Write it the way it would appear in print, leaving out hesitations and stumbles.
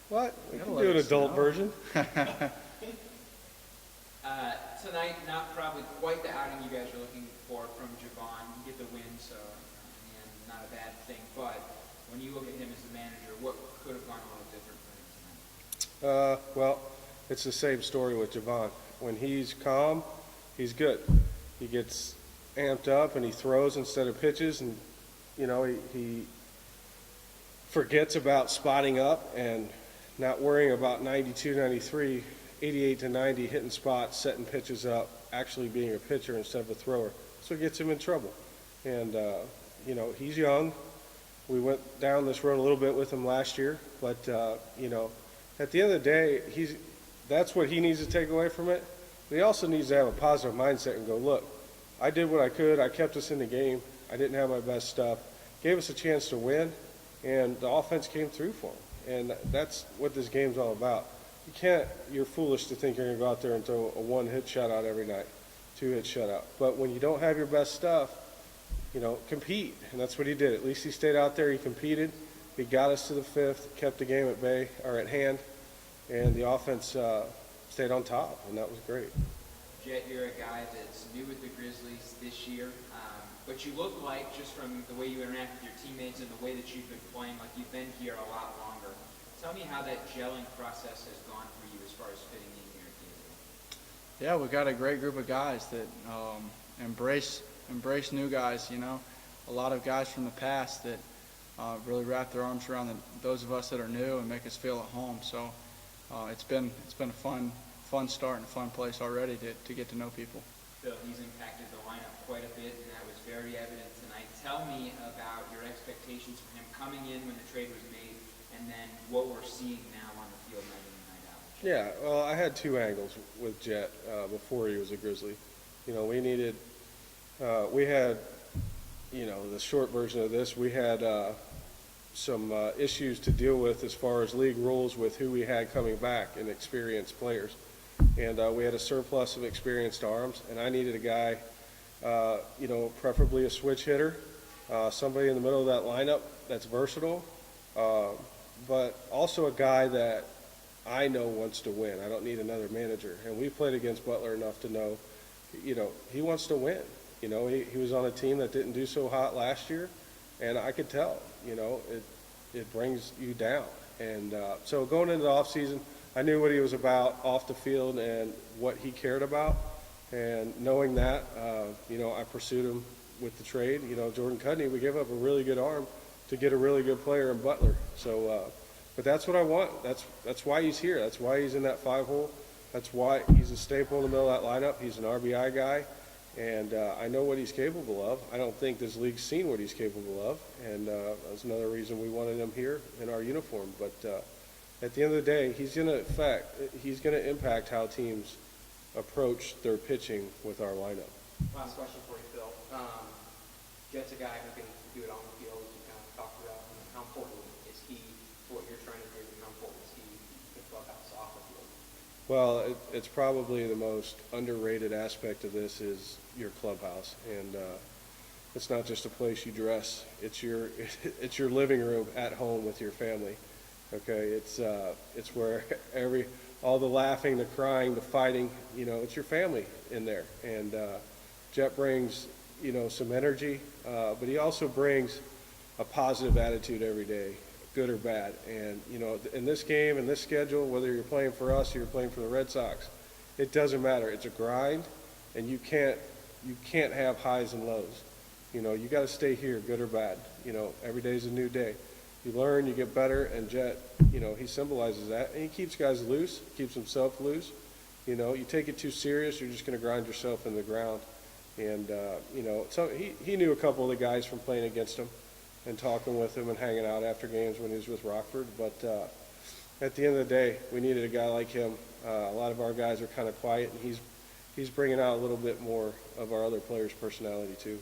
What? We Gotta can let do an it adult snow. version. Tonight, not probably quite the outing you guys are looking for from Javon. You get the win, so in the end, not a bad thing. But when you look at him as the manager, what could have gone a little different for him tonight? Well, it's the same story with Javon. When he's calm, he's good. He gets amped up and he throws instead of pitches, and he forgets about spotting up and not worrying about 92, 93, 88 to 90, hitting spots, setting pitches up, actually being a pitcher instead of a thrower. So it gets him in trouble. And, he's young. We went down this road a little bit with him last year, but, at the end of the day, that's what he needs to take away from it. But he also needs to have a positive mindset and go, look, I did what I could. I kept us in the game. I didn't have my best stuff. Gave us a chance to win, and the offense came through for him. And that's what this game's all about. You're foolish to think you're going to go out there and throw a one-hit shutout every night, two-hit shutout. But when you don't have your best stuff, compete. And that's what he did. At least he stayed out there. He competed. He got us to the fifth, kept the game at hand, and the offense stayed on top, and that was great. Jet, you're a guy that's new with the Grizzlies this year, but you look like, just from the way you interact with your teammates and the way that you've been playing, like you've been here a lot longer. Tell me how that gelling process has gone for you as far as fitting in here at Gatorade. Yeah, we've got a great group of guys that embrace new guys. A lot of guys from the past that really wrap their arms around those of us that are new and make us feel at home. So it's been a fun start and a fun place already to get to know people. Phil, he's impacted the lineup quite a bit, and that was very evident tonight. Tell me about your expectations for him coming in when the trade was made, and then what we're seeing now on the field night in and night out. Yeah, well, I had two angles with Jet before he was a Grizzly. We had, the short version of this, we had some issues to deal with as far as league rules with who we had coming back and experienced players. And we had a surplus of experienced arms, and I needed a guy, preferably a switch hitter, somebody in the middle of that lineup that's versatile, but also a guy that I know wants to win. I don't need another manager. And we played against Butler enough to know, he wants to win. He was on a team that didn't do so hot last year, and I could tell, it brings you down. And so going into the offseason, I knew what he was about off the field and what he cared about. And knowing that, I pursued him with the trade. Jordan Cudney, we gave up a really good arm to get a really good player in Butler. So, but that's what I want. That's why he's here. That's why he's in that 5-hole. That's why he's a staple in the middle of that lineup. He's an RBI guy, and I know what he's capable of. I don't think this league's seen what he's capable of, and that's another reason we wanted him here in our uniform. But at the end of the day, he's going to impact how teams approach their pitching with our lineup. Last question for you, Phil. Jet's a guy who can do it on the field, as you kind of talked about. How important is he to what you're trying to do, and how important is he to the clubhouse off the field? Well, it's probably the most underrated aspect of this is your clubhouse, and it's not just a place you dress. It's your living room at home with your family. Okay, it's where all the laughing, the crying, the fighting, it's your family in there. And Jet brings, some energy, but he also brings a positive attitude every day, good or bad. And, in this game, in this schedule, whether you're playing for us or you're playing for the Red Sox, it doesn't matter. It's a grind, and you can't have highs and lows. You got to stay here, good or bad. Every day's a new day. You learn, you get better, and Jet, he symbolizes that. And he keeps guys loose, keeps himself loose. You take it too serious, you're just going to grind yourself in the ground. And, so he knew a couple of the guys from playing against him and talking with him and hanging out after games when he was with Rockford. But at the end of the day, we needed a guy like him. A lot of our guys are kind of quiet, and he's bringing out a little bit more of our other players' personality too.